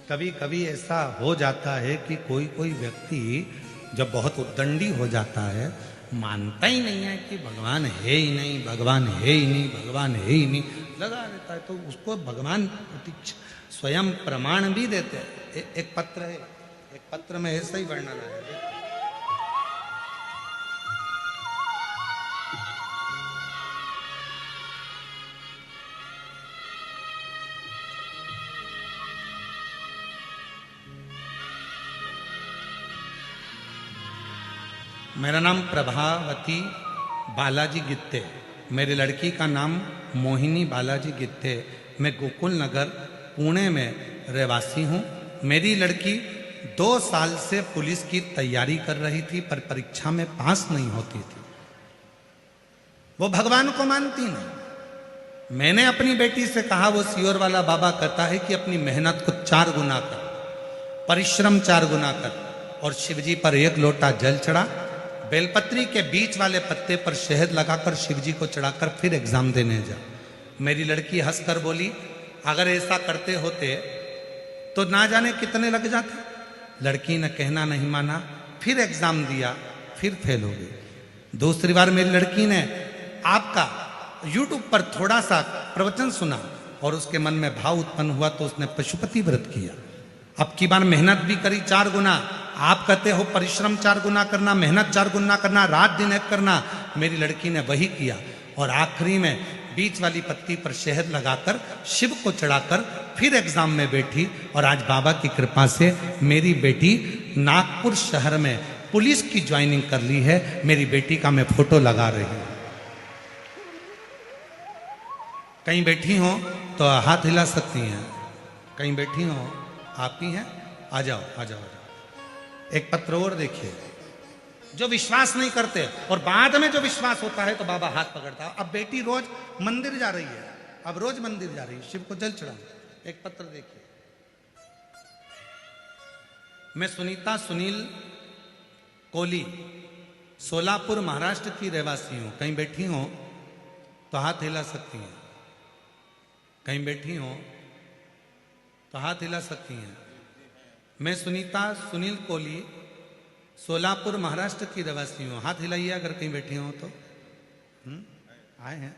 कभी कभी ऐसा हो जाता है कि कोई कोई व्यक्ति जब बहुत उद्दंडी हो जाता है, मानता ही नहीं है कि भगवान है ही नहीं, भगवान है ही नहीं, भगवान है ही नहीं, लगा रहता है, तो उसको भगवान प्रतीक्ष स्वयं प्रमाण भी देते हैं। एक पत्र है, एक पत्र में ऐसा ही वर्णन है। मेरा नाम प्रभावती बालाजी गित्ते, मेरी लड़की का नाम मोहिनी बालाजी गित्ते। मैं गोकुल नगर पुणे में रहवासी हूँ। मेरी लड़की 2 साल से पुलिस की तैयारी कर रही थी, पर परीक्षा में पास नहीं होती थी। वो भगवान को मानती नहीं। मैंने अपनी बेटी से कहा, वो सियोर वाला बाबा कहता है कि अपनी मेहनत को 4 गुना कर, परिश्रम 4 गुना कर, और शिवजी पर 1 लोटा जल चढ़ा, बेलपत्री के बीच वाले पत्ते पर शहद लगाकर शिवजी को चढ़ाकर फिर एग्जाम देने जा। मेरी लड़की हंसकर बोली, अगर ऐसा करते होते तो ना जाने कितने लग जाते। लड़की ने कहना नहीं माना, फिर एग्जाम दिया, फिर फेल हो गई। दूसरी बार मेरी लड़की ने आपका यूट्यूब पर थोड़ा सा प्रवचन सुना और उसके मन में भाव उत्पन्न हुआ, तो उसने पशुपति व्रत किया। अब की बार मेहनत भी करी 4 गुना। आप कहते हो परिश्रम 4 गुना करना, मेहनत 4 गुना करना, रात दिन एक करना। मेरी लड़की ने वही किया और आखिरी में बीच वाली पत्ती पर शहद लगाकर शिव को चढ़ाकर फिर एग्जाम में बैठी। और आज बाबा की कृपा से मेरी बेटी नागपुर शहर में पुलिस की ज्वाइनिंग कर ली है। मेरी बेटी का मैं फोटो लगा रही हूं। कहीं बैठी हो तो हाथ हिला सकती हैं, कहीं बैठी हो आप ही हैं, आ जाओ आ जाओ। एक पत्र और देखिए। जो विश्वास नहीं करते और बाद में जो विश्वास होता है तो बाबा हाथ पकड़ता है। अब बेटी रोज मंदिर जा रही है, अब रोज मंदिर जा रही है, शिव को जल चढ़ा। एक पत्र देखिए। मैं सुनीता सुनील कोली, सोलापुर महाराष्ट्र की रहवासी हूं। कहीं बैठी हो तो हाथ हिला सकती हैं, कहीं बैठी हो तो हाथ हिला सकती हैं। मैं सुनीता सुनील कोहली, सोलापुर महाराष्ट्र की रहवासी हूँ। हाथ हिलाइए अगर कहीं बैठे हो तो। आए हैं,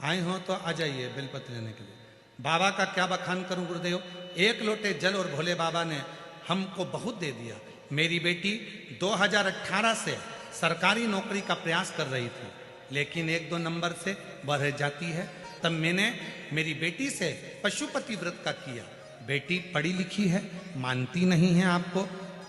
आए हो तो आ जाइए बेलपत्र लेने के लिए। बाबा का क्या बखान करूं गुरुदेव। 1 लोटे जल और भोले बाबा ने हमको बहुत दे दिया। मेरी बेटी 2018 से सरकारी नौकरी का प्रयास कर रही थी, लेकिन 1-2 नंबर से बढ़ जाती है। तब मैंने मेरी बेटी से पशुपति व्रत का किया। बेटी पढ़ी लिखी है, मानती नहीं है आपको।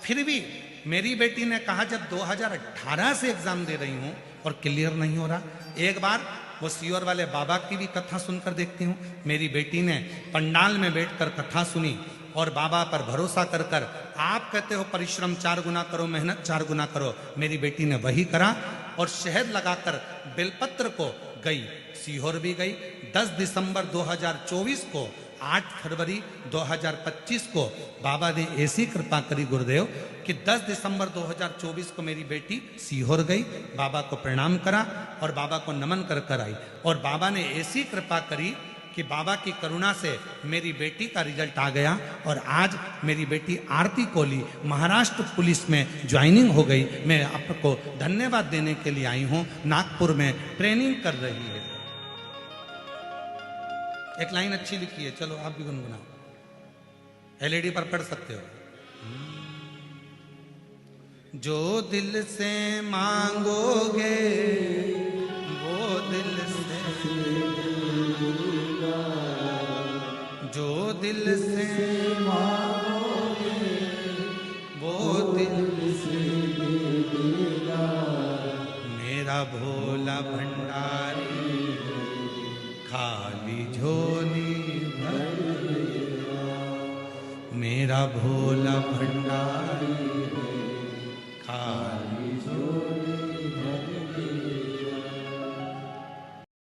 फिर भी मेरी बेटी ने कहा, जब 2018 से एग्जाम दे रही हूं और क्लियर नहीं हो रहा, एक बार वो सियोर वाले बाबा की भी कथा सुनकर देखती हूँ। मेरी बेटी ने पंडाल में बैठकर कथा सुनी और बाबा पर भरोसा कर कर, आप कहते हो परिश्रम 4 गुना करो, मेहनत 4 गुना करो। मेरी बेटी ने वही करा और शहद लगाकर बेलपत्र को गई, सीहोर भी गई। 10 दिसंबर 2024 को, 8 फरवरी 2025 को बाबा ने ऐसी कृपा करी गुरुदेव कि 10 दिसंबर 2024 को मेरी बेटी सीहोर गई, बाबा को प्रणाम करा और बाबा को नमन कर कर आई। और बाबा ने ऐसी कृपा करी कि बाबा की करुणा से मेरी बेटी का रिजल्ट आ गया और आज मेरी बेटी आरती कोहली महाराष्ट्र पुलिस में ज्वाइनिंग हो गई। मैं आपको धन्यवाद देने के लिए आई हूँ। नागपुर में ट्रेनिंग कर रही है। एक लाइन अच्छी लिखी है, चलो आप भी गुनगुनाओ। एलईडी पर पढ़ सकते हो। जो दिल से मांगोगे वो दिल से, जो दिल से मांगोगे वो दिल से देगा। मेरा भोला भंडारी खाली झोली भर देगा। मेरा भोला भंडारी खाली झोली